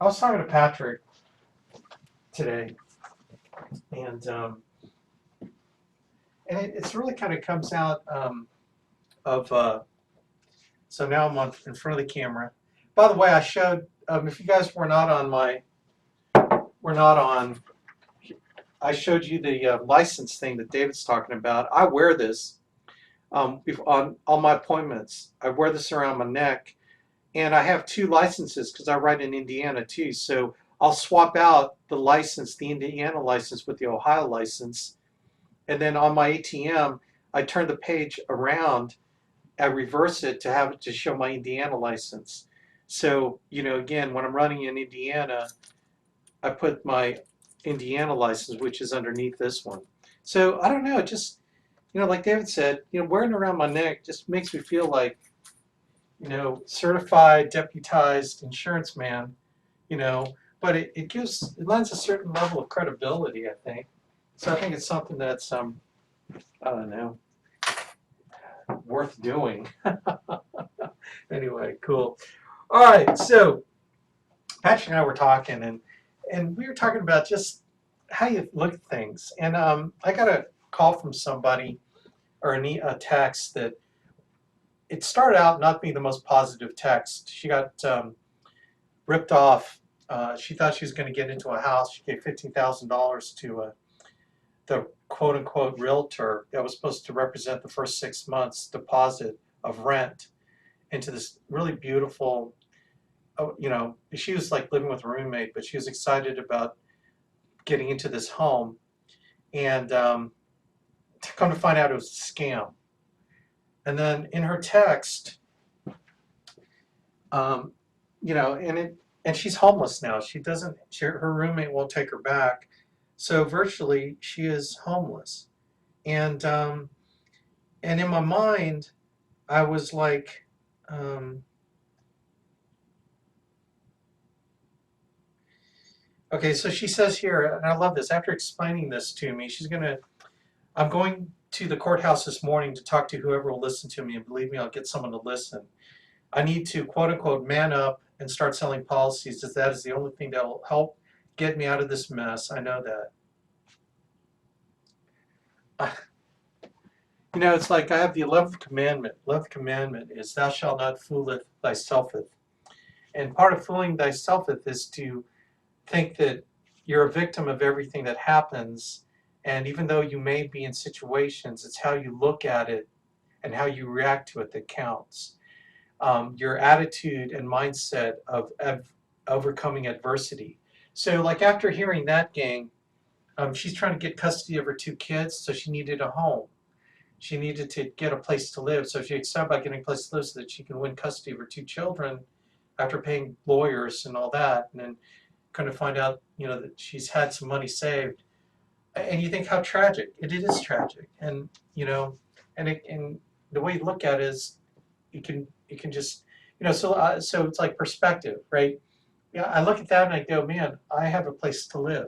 I was talking to Patrick today, and it's really kind of comes out of so now I'm in front of the camera. By the way, I showed if you guys were not on. I showed you the license thing that David's talking about. I wear this on all my appointments. I wear this around my neck, and I have two licenses because I write in Indiana too. So I'll swap out the license, the Indiana license, with the Ohio license, and then on my ATM, I turn the page around, I reverse it to have it to show my Indiana license. So, again, when I'm running in Indiana, I put my Indiana license, which is underneath this one. So I don't know, it just, like David said, wearing it around my neck just makes me feel like, certified, deputized insurance man, but it lends a certain level of credibility, I think. So I think it's something that's, I don't know, worth doing. Anyway, cool. All right, so Patrick and I were talking, and we were talking about just how you look at things. And I got a call from somebody, or a text that it started out not being the most positive text. She got ripped off. She thought she was going to get into a house. She gave $15,000 to the quote-unquote realtor that was supposed to represent the first 6 months deposit of rent into this really beautiful, she was like living with a roommate, but she was excited about getting into this home. And to come to find out, it was a scam. And then in her text, and she's homeless now. Her roommate won't take her back. So virtually she is homeless. And in my mind, I was like, okay, so she says here, and I love this, after explaining this to me, I'm going to the courthouse this morning to talk to whoever will listen to me, and believe me, I'll get someone to listen. I need to, quote unquote, man up and start selling policies, as that is the only thing that will help get me out of this mess. I know that. It's like I have the 11th commandment. 11th commandment is thou shalt not fooleth thyselfeth. And part of fooling thyselfeth is to think that you're a victim of everything that happens. And even though you may be in situations, it's how you look at it and how you react to it that counts. Your attitude and mindset of overcoming adversity. So like after hearing that, gang, she's trying to get custody of her two kids, so she needed a home. She needed to get a place to live. So she excited about getting a place to live so that she can win custody of her two children after paying lawyers and all that. And then kind of find out, that she's had some money saved. And you think how tragic. It is tragic. And, and the way you look at it is you can just, so it's like perspective, right? Yeah, I look at that and I go, man, I have a place to live.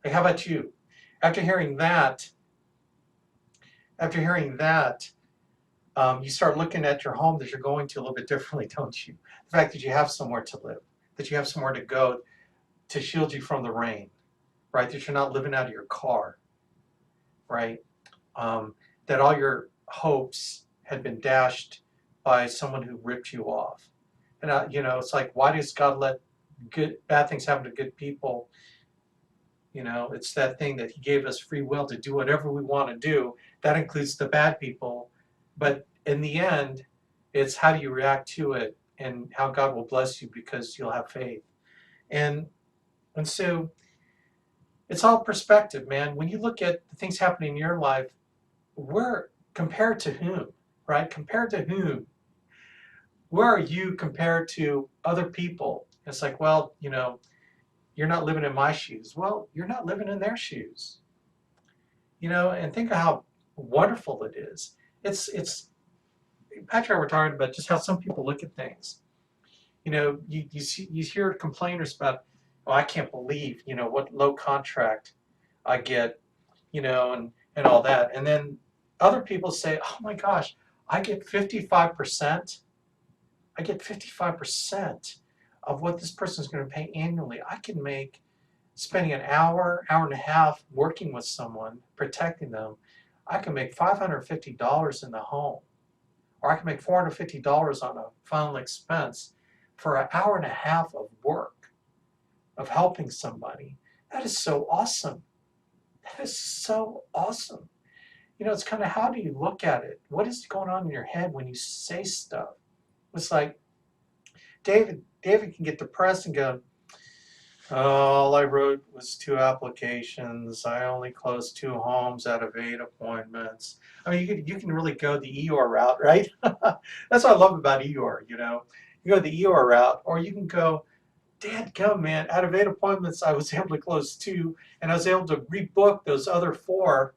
Like, how about you? After hearing that, you start looking at your home that you're going to a little bit differently, don't you? The fact that you have somewhere to live, that you have somewhere to go to shield you from the rain, right? That you're not living out of your car, right? That all your hopes had been dashed by someone who ripped you off. And, it's like, why does God let bad things happen to good people? It's that thing that he gave us free will to do whatever we want to do. That includes the bad people. But in the end, it's how do you react to it and how God will bless you because you'll have faith. And so it's all perspective, man. When you look at the things happening in your life, we're compared to whom, right? Compared to whom? Where are you compared to other people? It's like, well, you're not living in my shoes. Well, you're not living in their shoes. And think of how wonderful it is. It's Patrick and I were talking about just how some people look at things. You hear complainers about, oh, I can't believe, what low contract I get, and all that. And then other people say, oh my gosh, I get 55%. I get 55% of what this person is going to pay annually. I can make, spending an hour, hour and a half working with someone, protecting them, I can make $550 in the home, or I can make $450 on a final expense for an hour and a half of work, of helping somebody. That is so awesome. That is so awesome. You know, it's kind of, how do you look at it? What is going on in your head when you say stuff? It's like David can get depressed and go, "Oh, all I wrote was 2 applications. I only closed 2 homes out of 8 appointments." I mean, you can really go the Eeyore route, right? That's what I love about Eeyore, you know. You go the Eeyore route, or you can go, "Dadgum, man, out of 8 appointments, I was able to close 2, and I was able to rebook those other 4,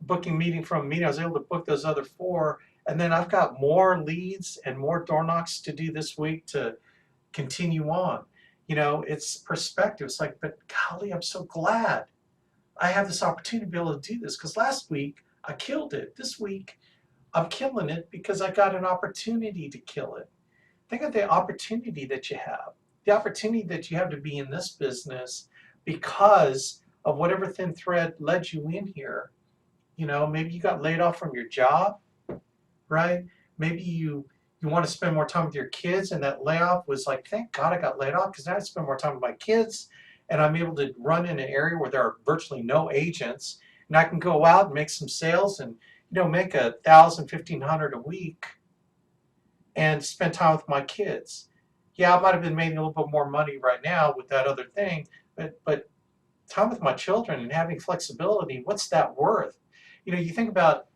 booking meeting from meeting. I was able to book those other 4, and then I've got more leads and more door knocks to do this week to continue on." You know, it's perspective. It's like, but golly, I'm so glad I have this opportunity to be able to do this, because last week I killed it. This week I'm killing it because I got an opportunity to kill it. Think of the opportunity that you have, the opportunity that you have to be in this business because of whatever thin thread led you in here. You know, maybe you got laid off from your job, right? Maybe you want to spend more time with your kids, and that layoff was like, thank God I got laid off, because now I spend more time with my kids, and I'm able to run in an area where there are virtually no agents, and I can go out and make some sales and, you know, make $1,000, $1,500 a week and spend time with my kids. Yeah, I might have been making a little bit more money right now with that other thing, but time with my children and having flexibility, what's that worth? You know, you think about,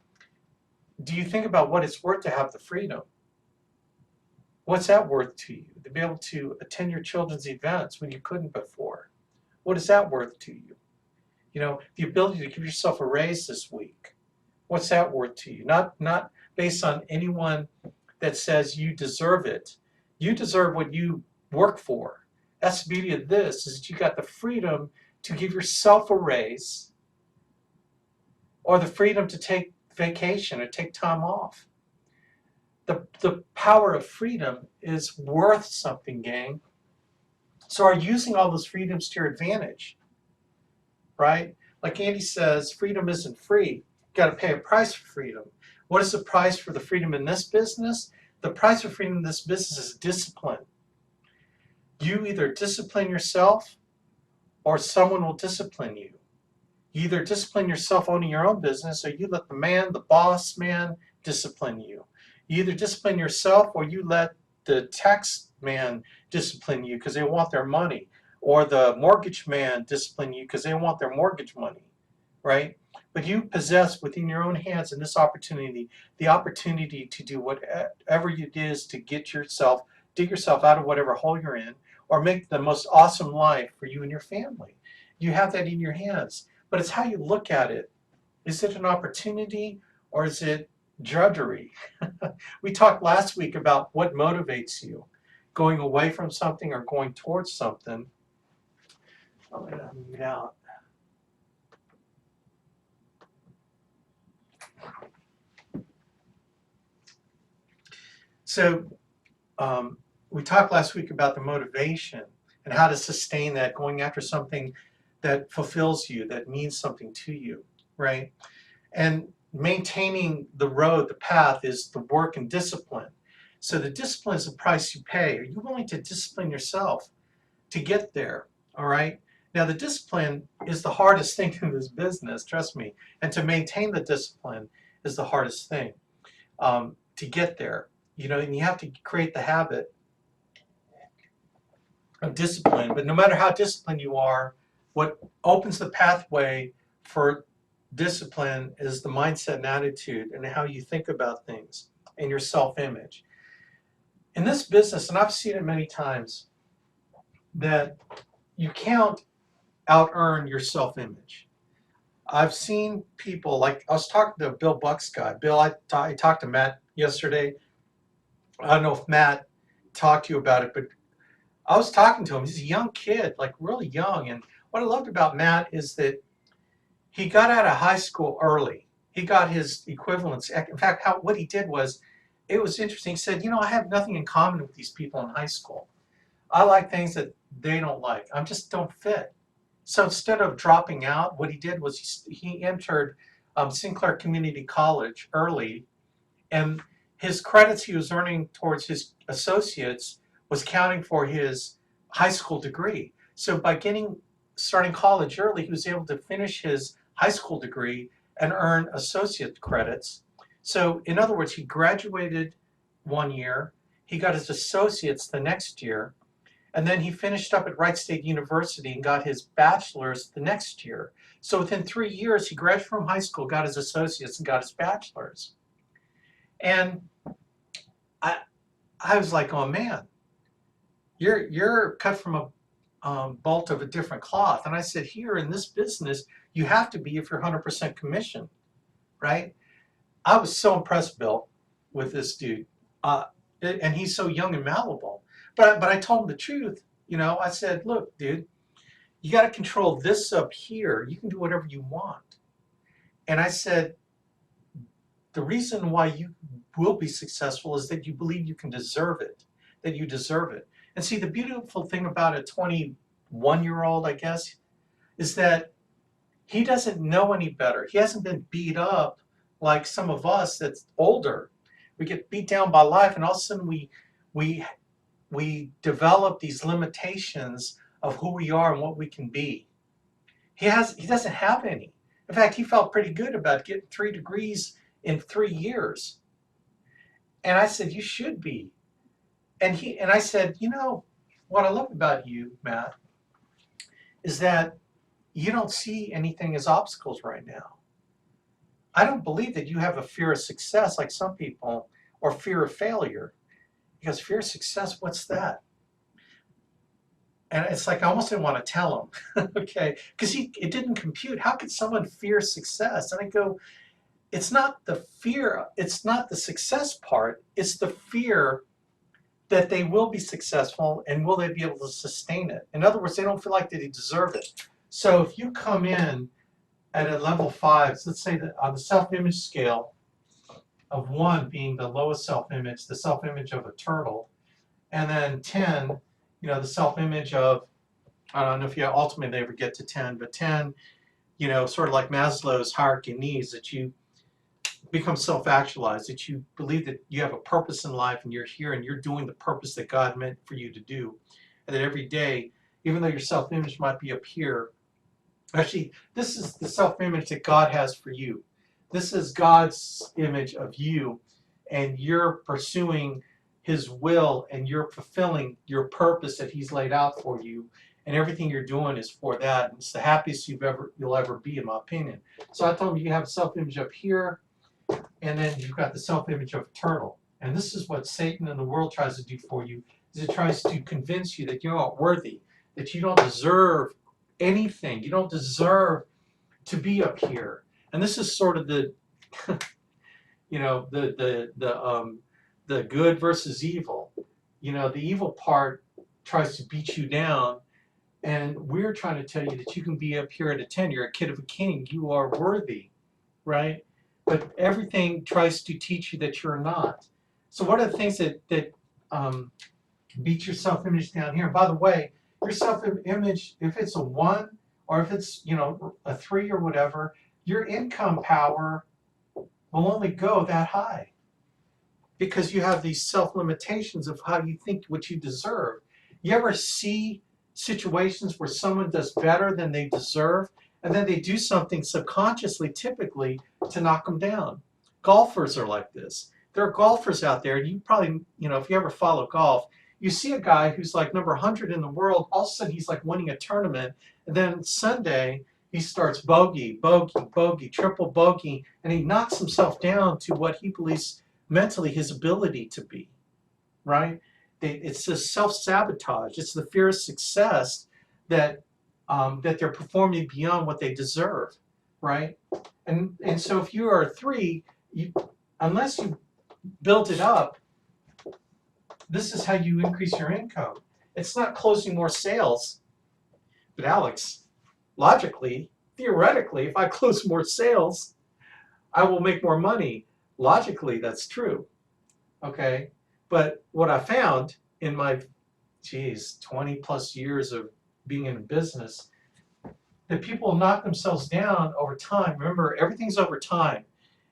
do you think about what it's worth to have the freedom? What's that worth to you? To be able to attend your children's events when you couldn't before. What is that worth to you? You know, the ability to give yourself a raise this week. What's that worth to you? Not based on anyone that says you deserve it. You deserve what you work for. That's the beauty of this, is that you got the freedom to give yourself a raise, or the freedom to take vacation or take time off. The power of freedom is worth something, gang. So are you using all those freedoms to your advantage, right? Like Andy says, freedom isn't free. You got to pay a price for freedom. What is the price for the freedom in this business? The price for freedom in this business is discipline. You either discipline yourself or someone will discipline you. You either discipline yourself owning your own business, or you let the boss man, discipline you. You either discipline yourself, or you let the tax man discipline you because they want their money, or the mortgage man discipline you because they want their mortgage money, right? But you possess within your own hands in this opportunity, the opportunity to do whatever it is to get yourself, dig yourself out of whatever hole you're in, or make the most awesome life for you and your family. You have that in your hands. But it's how you look at it. Is it an opportunity, or is it drudgery? We talked last week about what motivates you, going away from something or going towards something. I'm going to mute out. So we talked last week about the motivation and how to sustain that, going after something that fulfills you, that means something to you, right? And maintaining the road, the path, is the work and discipline. So the discipline is the price you pay. Are you willing to discipline yourself to get there? All right. Now, the discipline is the hardest thing in this business, trust me. And to maintain the discipline is the hardest thing to get there. You know, and you have to create the habit of discipline. But no matter how disciplined you are, what opens the pathway for discipline is the mindset and attitude and how you think about things and your self-image. In this business, and I've seen it many times, that you can't out-earn your self-image. I've seen people, like I was talking to Bill Buck's guy. Bill, I talked to Matt yesterday. I don't know if Matt talked to you about it, but I was talking to him. He's a young kid, like really young. And what I loved about Matt is that he got out of high school early. He got his equivalence. In fact, what he did was, it was interesting. He said, I have nothing in common with these people in high school. I like things that they don't like. I just don't fit. So instead of dropping out, what he did was he entered Sinclair Community College early, and his credits he was earning towards his associates was counting for his high school degree. So by starting college early, he was able to finish his high school degree and earn associate credits. So in other words, he graduated one year, he got his associates the next year, and then he finished up at Wright State University and got his bachelor's the next year. So within 3 years, he graduated from high school, got his associates, and got his bachelor's. And I was like, oh man, you're cut from a bolt of a different cloth. And I said, here in this business, you have to be if you're 100% commission, right? I was so impressed, Bill, with this dude. And he's so young and malleable. But I told him the truth. I said, look, dude, you got to control this up here. You can do whatever you want. And I said, the reason why you will be successful is that you believe you can deserve it, that you deserve it. And see, the beautiful thing about a 21-year-old, I guess, is that he doesn't know any better. He hasn't been beat up like some of us that's older. We get beat down by life, and all of a sudden we develop these limitations of who we are and what we can be. He doesn't have any. In fact, he felt pretty good about getting 3 degrees in 3 years. And I said, you should be. And I said, what I love about you, Matt, is that you don't see anything as obstacles right now. I don't believe that you have a fear of success like some people, or fear of failure. Because fear of success, what's that? And it's like I almost didn't want to tell him, okay? Because it didn't compute. How could someone fear success? And I go, it's not the fear, it's not the success part, it's the fear that they will be successful and will they be able to sustain it. In other words, they don't feel like they deserve it. So if you come in at a level 5, let's say that on the self-image scale of 1 being the lowest self-image, the self-image of a turtle, and then 10, the self-image of, I don't know if you ultimately ever get to 10, but 10, sort of like Maslow's hierarchy of needs, that you become self-actualized, that you believe that you have a purpose in life and you're here and you're doing the purpose that God meant for you to do. And that every day, even though your self-image might be up here, actually, this is the self-image that God has for you. This is God's image of you, and you're pursuing His will and you're fulfilling your purpose that He's laid out for you. And everything you're doing is for that. And it's the happiest you'll ever be, in my opinion. So I told him you have a self-image up here, and then you've got the self-image of a turtle. And this is what Satan and the world tries to do for you, is it tries to convince you that you're not worthy, that you don't deserve anything. You don't deserve to be up here. And this is sort of the, the good versus evil. The evil part tries to beat you down, and we're trying to tell you that you can be up here at a 10. You're a kid of a king. You are worthy, right? But everything tries to teach you that you're not. So what are the things that beat your self-image down here? And by the way, your self-image, if it's a 1 or if it's a 3 or whatever, your income power will only go that high because you have these self-limitations of how you think what you deserve. You ever see situations where someone does better than they deserve, and then they do something subconsciously, typically, to knock them down? Golfers are like this. There are golfers out there, and you probably, if you ever follow golf, you see a guy who's like number 100 in the world, all of a sudden he's like winning a tournament, and then Sunday he starts bogey, bogey, bogey, triple bogey, and he knocks himself down to what he believes mentally his ability to be, right? It's this self-sabotage. It's the fear of success that they're performing beyond what they deserve, right? And so if you are a 3, unless you build it up, this is how you increase your income. It's not closing more sales. But Alex, logically, theoretically, if I close more sales, I will make more money. Logically, that's true. okay? But what I found in my, 20 plus years of being in business, that people knock themselves down over time. Remember, everything's over time.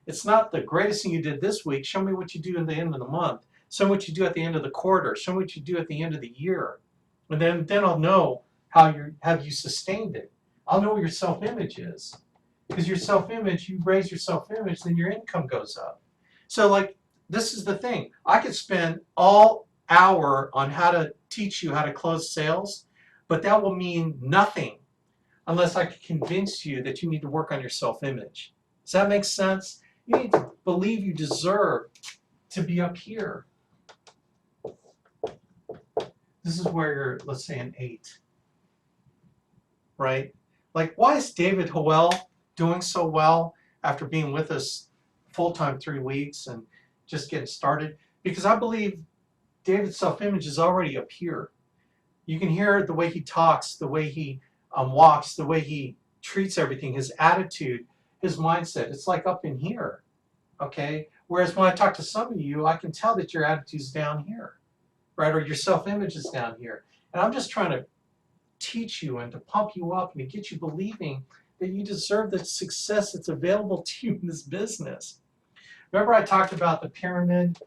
It's not the greatest thing you did this week. Show me what you do at the end of the month. Show me what you do at the end of the quarter. Show me what you do at the end of the year. And then I'll know how you have you sustained it. I'll know what your self-image is. Because your self-image, you raise your self-image, then your income goes up. So like, this is the thing. I could spend all hour on how to teach you how to close sales, but that will mean nothing unless I can convince you that you need to work on your self-image. Does that make sense? You need to believe you deserve to be up here. This is where you're, let's say, an 8, right? Like, why is David Howell doing so well after being with us full-time 3 weeks and just getting started? Because I believe David's self-image is already up here. You can hear the way he talks, the way he walks, the way he treats everything, his attitude, his mindset. It's like up in here, okay? Whereas when I talk to some of you, I can tell that your attitude's down here, right? Or your self-image is down here. And I'm just trying to teach you and to pump you up and to get you believing that you deserve the success that's available to you in this business. Remember I talked about the pyramid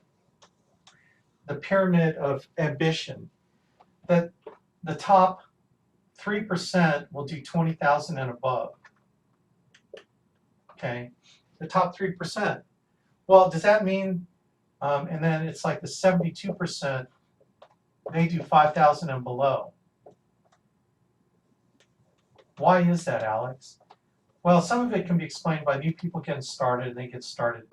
of ambition, that the top 3% will do 20,000 and above. Okay, the top 3%. Well, does that mean, and then it's like the 72%, they do 5,000 and below. Why is that, Alex? Well, some of it can be explained by new people getting started, and they get started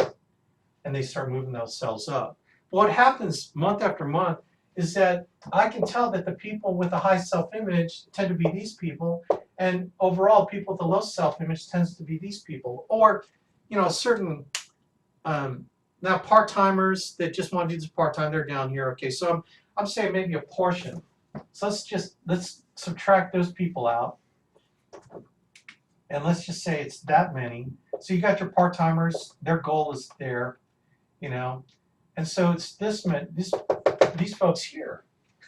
and they start moving those cells up. What happens month after month is that I can tell that the people with a high self-image tend to be these people, and overall people with a low self-image tends to be these people. Or, you know, certain now part-timers that just want to do this part-time, they're down here. Okay, so I'm saying maybe a portion. So let's subtract those people out, and let's just say it's that many. So you got your part-timers, their goal is there, you know, and so it's these folks here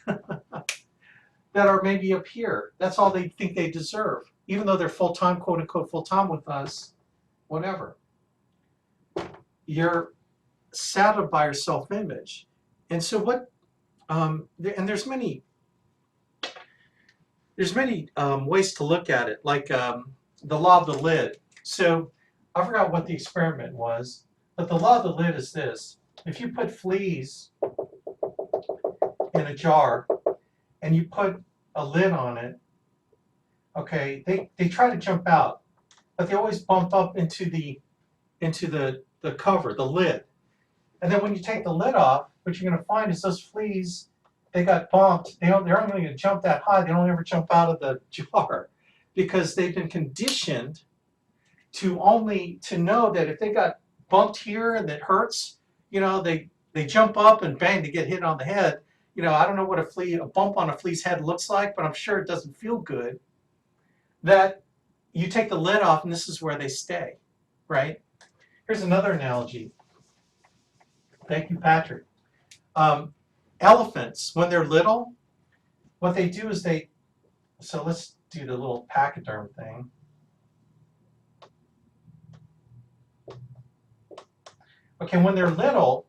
that are maybe up here. That's all they think they deserve, even though they're full-time, quote-unquote full-time with us, whatever. You're saddled by your self-image. And so what, and there's many ways to look at it, like the law of the lid. So I forgot what the experiment was, but the law of the lid is this. If you put fleas in a jar and you put a lid on it, okay, they try to jump out, but they always bump up into the cover, the lid. And then when you take the lid off, what you're going to find is those fleas, they got bumped. They're only going to jump that high. They don't ever jump out of the jar because they've been conditioned to know that if they got bumped here and it hurts, you know, they jump up and bang, they get hit on the head. You know, I don't know what a bump on a flea's head looks like, but I'm sure it doesn't feel good. That you take the lid off and this is where they stay, right? Here's another analogy. Thank you, Patrick. Elephants, when they're little, what they do is so let's do the little pachyderm thing. Okay, when they're little,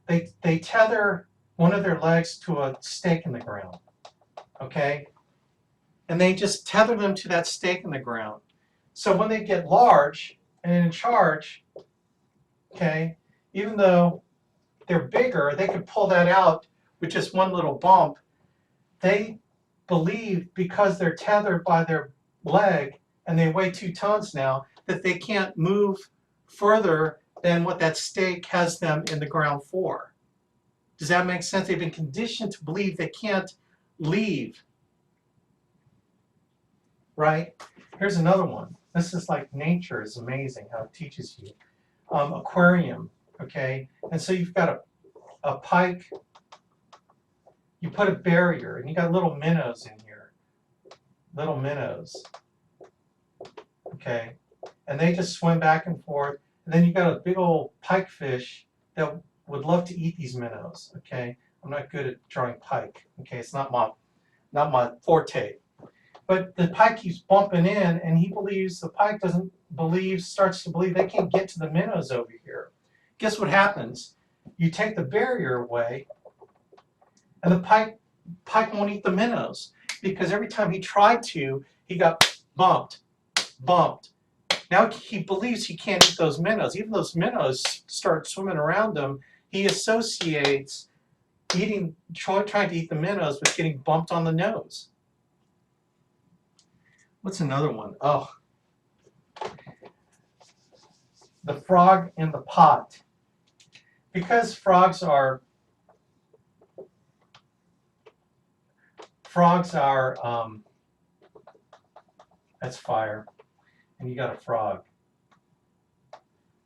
they tether one of their legs to a stake in the ground, okay? And they just tether them to that stake in the ground. So when they get large and in charge, okay, even though they're bigger, they can pull that out with just one little bump. They believe because they're tethered by their leg and they weigh 2 tons now, that they can't move further than what that stake has them in the ground for. Does that make sense? They've been conditioned to believe they can't leave, right? Here's another one. This is like nature is amazing how it teaches you. Aquarium, okay? And so you've got a pike, you put a barrier, and you got little minnows in here. Little minnows, okay? And they just swim back and forth. And then you got a big old pike fish that would love to eat these minnows, okay? I'm not good at drawing pike, okay? It's not my forte. But the pike keeps bumping in, and he believes the pike starts to believe they can't get to the minnows over here. Guess what happens? You take the barrier away, and the pike won't eat the minnows because every time he tried to, he got bumped. Now he believes he can't eat those minnows. Even those minnows start swimming around him. He associates trying to eat the minnows with getting bumped on the nose. What's another one? Oh, the frog in the pot. Because frogs are that's fire, and you got a frog.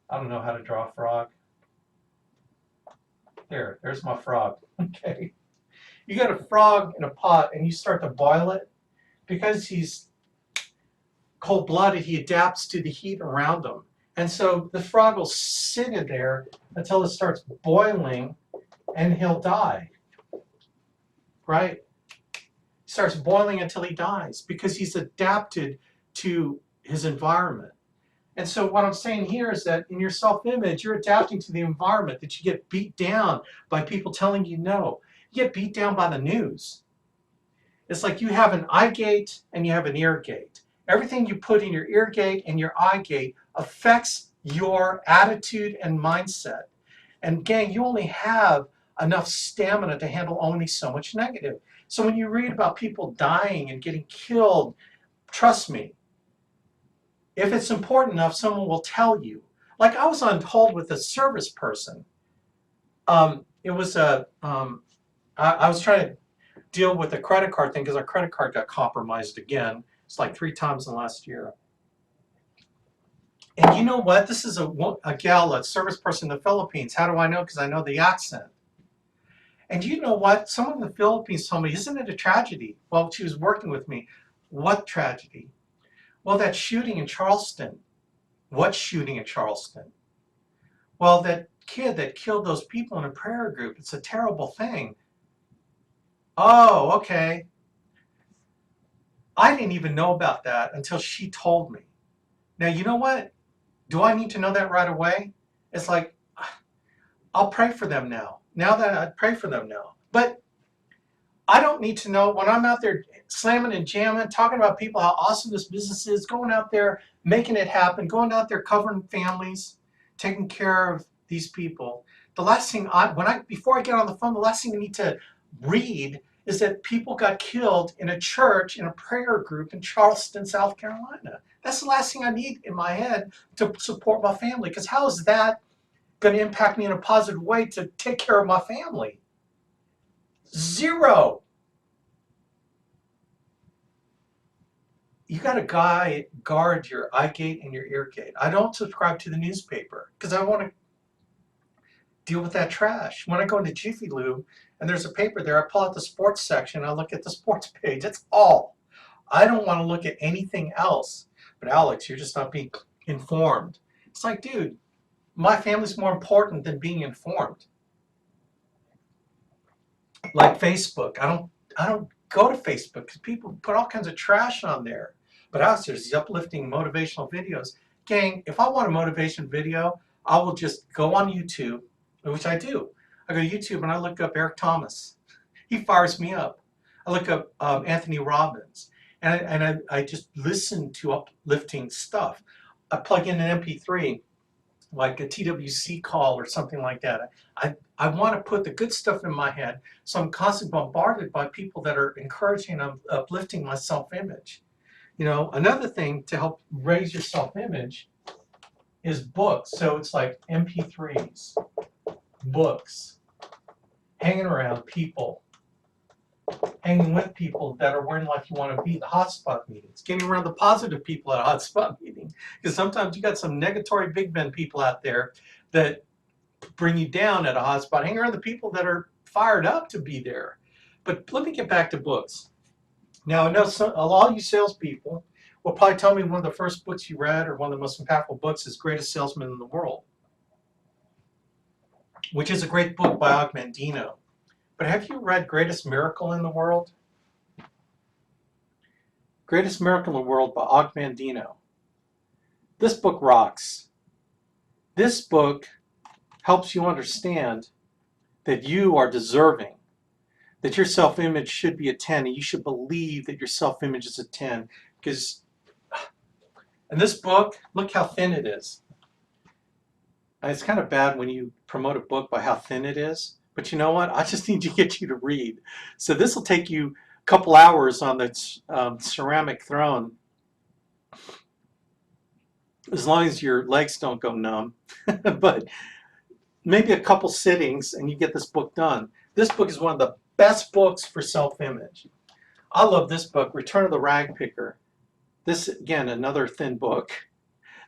I don't know how to draw a frog. There's my frog. Okay. You got a frog in a pot and you start to boil it. Because he's cold-blooded, he adapts to the heat around him. And so the frog will sit in there until it starts boiling and he'll die. Right? He starts boiling until he dies because he's adapted to his environment. And so what I'm saying here is that in your self-image, you're adapting to the environment, that you get beat down by people telling you no. You get beat down by the news. It's like you have an eye gate and you have an ear gate. Everything you put in your ear gate and your eye gate affects your attitude and mindset. And gang, you only have enough stamina to handle only so much negative. So when you read about people dying and getting killed, trust me, if it's important enough, someone will tell you. Like I was on hold with a service person. I was trying to deal with the credit card thing because our credit card got compromised again. It's like 3 times in the last year. And you know what? This is a gal, a service person in the Philippines. How do I know? Because I know the accent. And you know what? Someone in the Philippines told me, isn't it a tragedy? Well, she was working with me. What tragedy? Well, that shooting in Charleston. What shooting in Charleston? Well, that kid that killed those people in a prayer group. It's a terrible thing. Oh, okay. I didn't even know about that until she told me. Now, you know what? Do I need to know that right away? It's like, I'll pray for them now. Now that I pray for them now. But I don't need to know when I'm out there slamming and jamming, talking about people, how awesome this business is, going out there, making it happen, going out there, covering families, taking care of these people. The last thing before I get on the phone, the last thing I need to read is that people got killed in a church, in a prayer group in Charleston, South Carolina. That's the last thing I need in my head to support my family. Because how is that going to impact me in a positive way to take care of my family? Zero. You got to guard your eye gate and your ear gate. I don't subscribe to the newspaper because I want to deal with that trash. When I go into Jiffy Lube and there's a paper there, I pull out the sports section, I look at the sports page. That's all. I don't want to look at anything else. But Alex, you're just not being informed. It's like, dude, my family's more important than being informed. Like Facebook. I don't go to Facebook because people put all kinds of trash on there. But Alex, there's these uplifting motivational videos. Gang, if I want a motivation video, I will just go on YouTube, which I do. I go to YouTube and I look up Eric Thomas. He fires me up. I look up Anthony Robbins. And I just listen to uplifting stuff. I plug in an MP3, like a TWC call or something like that. I want to put the good stuff in my head, so I'm constantly bombarded by people that are encouraging and uplifting my self-image. You know, another thing to help raise your self-image is books. So it's like MP3s, books, hanging around people, hanging with people that are where in life you want to be, the hotspot meetings, getting around the positive people at a hotspot meeting. Because sometimes you got some negatory Big Ben people out there that bring you down at a hotspot. Hang around the people that are fired up to be there. But let me get back to books. Now, I know a lot of you salespeople will probably tell me one of the first books you read or one of the most impactful books is Greatest Salesman in the World. which is a great book by Ogmandino. But have you read Greatest Miracle in the World? Greatest Miracle in the World by Ogmandino. This book rocks. This book helps you understand that you are deserving, that your self-image should be a 10, and you should believe that your self-image is a 10. Because in this book, look how thin it is. And it's kind of bad when you promote a book by how thin it is, but you know what? I just need to get you to read. So this will take you a couple hours on the ceramic throne, as long as your legs don't go numb. But maybe a couple sittings and you get this book done. This book is one of the best books for self-image. I love this book, Return of the Rag Picker. This, again, another thin book.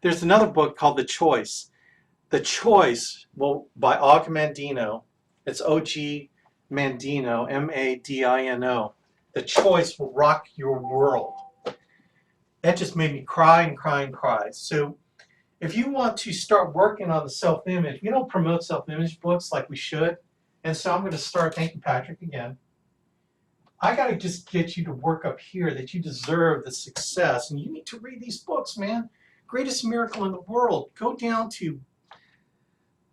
There's another book called The Choice. The Choice, well, by Ogmandino. It's O-G Mandino, M-A-D-I-N-O. The Choice will rock your world. That just made me cry and cry and cry. So if you want to start working on the self-image, we don't promote self-image books like we should. And so I'm going to start, thank you, Patrick, again. I got to just get you to work up here that you deserve the success. And you need to read these books, man. Greatest Miracle in the World. Go down to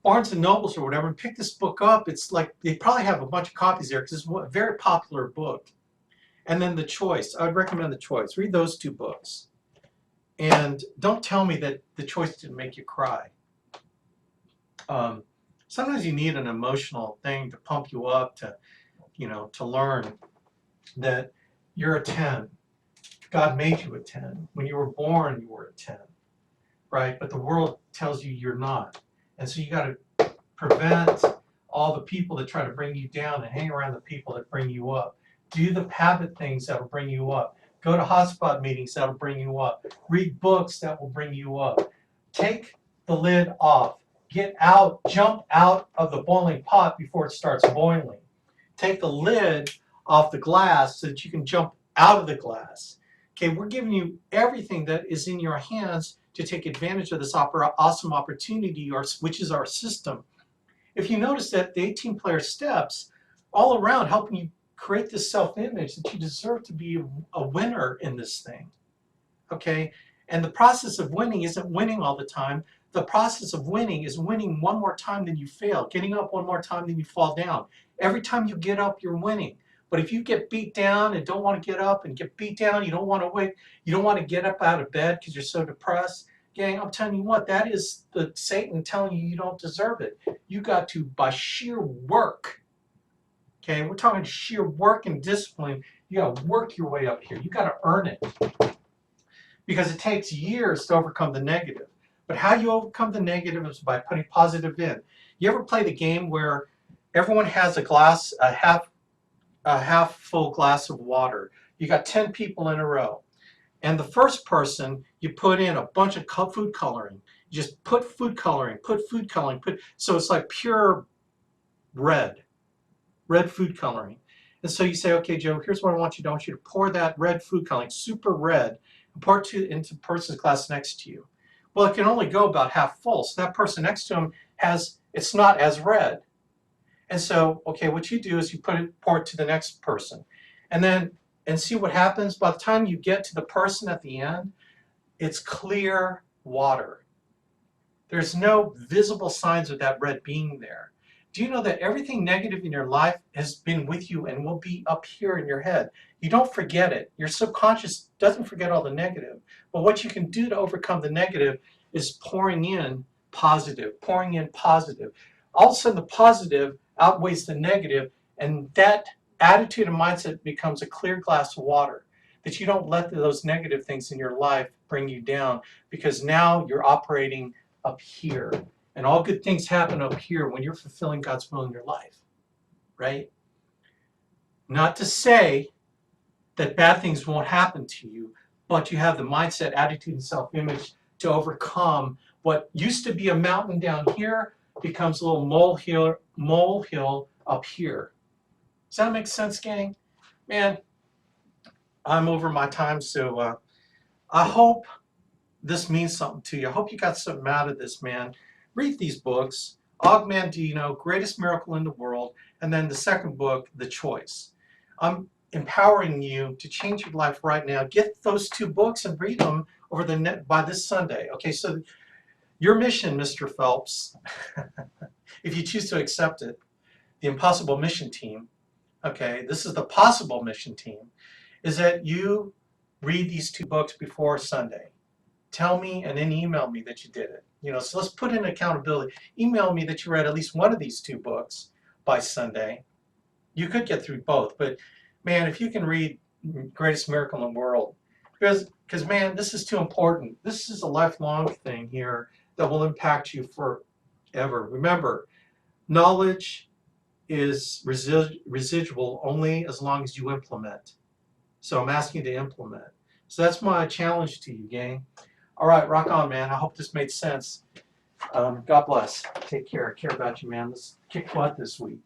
Barnes and Nobles or whatever and pick this book up. It's like they probably have a bunch of copies there because it's a very popular book. And then The Choice. I would recommend The Choice. Read those two books. And don't tell me that The Choice didn't make you cry. Sometimes you need an emotional thing to pump you up to, to learn that you're a 10. God made you a 10. When you were born, you were a 10, right? But the world tells you you're not. And so you got to prevent all the people that try to bring you down and hang around the people that bring you up. Do the habit things that will bring you up. Go to hotspot meetings that will bring you up. Read books that will bring you up. Take the lid off. Get out, jump out of the boiling pot before it starts boiling. Take the lid off the glass so that you can jump out of the glass. Okay, we're giving you everything that is in your hands to take advantage of this awesome opportunity, which is our system. If you notice that the 18-player steps all around helping you create this self-image that you deserve to be a winner in this thing. Okay, and the process of winning isn't winning all the time. The process of winning is winning one more time than you fail, getting up one more time than you fall down. Every time you get up, you're winning. But if you get beat down and don't want to get up and get beat down, you don't want to wait, you don't want to get up out of bed because you're so depressed, gang, I'm telling you what, that is the Satan telling you you don't deserve it. You got to, by sheer work, okay, we're talking sheer work and discipline, you got to work your way up here. You got to earn it. Because it takes years to overcome the negative. But how you overcome the negative is by putting positive in. You ever play the game where everyone has a half full glass of water? You got 10 people in a row. And the first person, you put in a bunch of food coloring. You just put food coloring, so it's like pure red food coloring. And so you say, okay, Joe, here's what I want you to do. I want you to pour that red food coloring, super red, and pour it into the person's glass next to you. Well, it can only go about half full. So that person next to him it's not as red. And so, okay, what you do is you pour it to the next person. And see what happens. By the time you get to the person at the end, it's clear water. There's no visible signs of that red being there. Do you know that everything negative in your life has been with you and will be up here in your head? You don't forget it. Your subconscious doesn't forget all the negative. But what you can do to overcome the negative is pouring in positive. All of a sudden, the positive outweighs the negative, and that attitude and mindset becomes a clear glass of water. That you don't let those negative things in your life bring you down, because now you're operating up here. And all good things happen up here when you're fulfilling God's will in your life, right? Not to say that bad things won't happen to you, but you have the mindset, attitude, and self-image to overcome what used to be a mountain down here becomes a little molehill up here. Does that make sense, gang? Man, I'm over my time, so I hope this means something to you. I hope you got something out of this, man. Read these books. Ogmandino, Greatest Miracle in the World, and then the second book, The Choice. I'm empowering you to change your life right now. Get those 2 books and read them over the net by this Sunday. Okay, so your mission, Mr. Phelps, if you choose to accept it, the Impossible Mission Team, okay, this is the Possible Mission Team, is that you read these 2 books before Sunday. Tell me and then email me that you did it. So let's put in accountability. Email me that you read at least one of these 2 books by Sunday. You could get through both, but man, if you can read Greatest Miracle in the World, because man, this is too important. This is a lifelong thing here that will impact you forever. Remember, knowledge is residual only as long as you implement. So I'm asking you to implement. So that's my challenge to you, gang. All right, rock on, man. I hope this made sense. God bless. Take care. I care about you, man. Let's kick butt this week.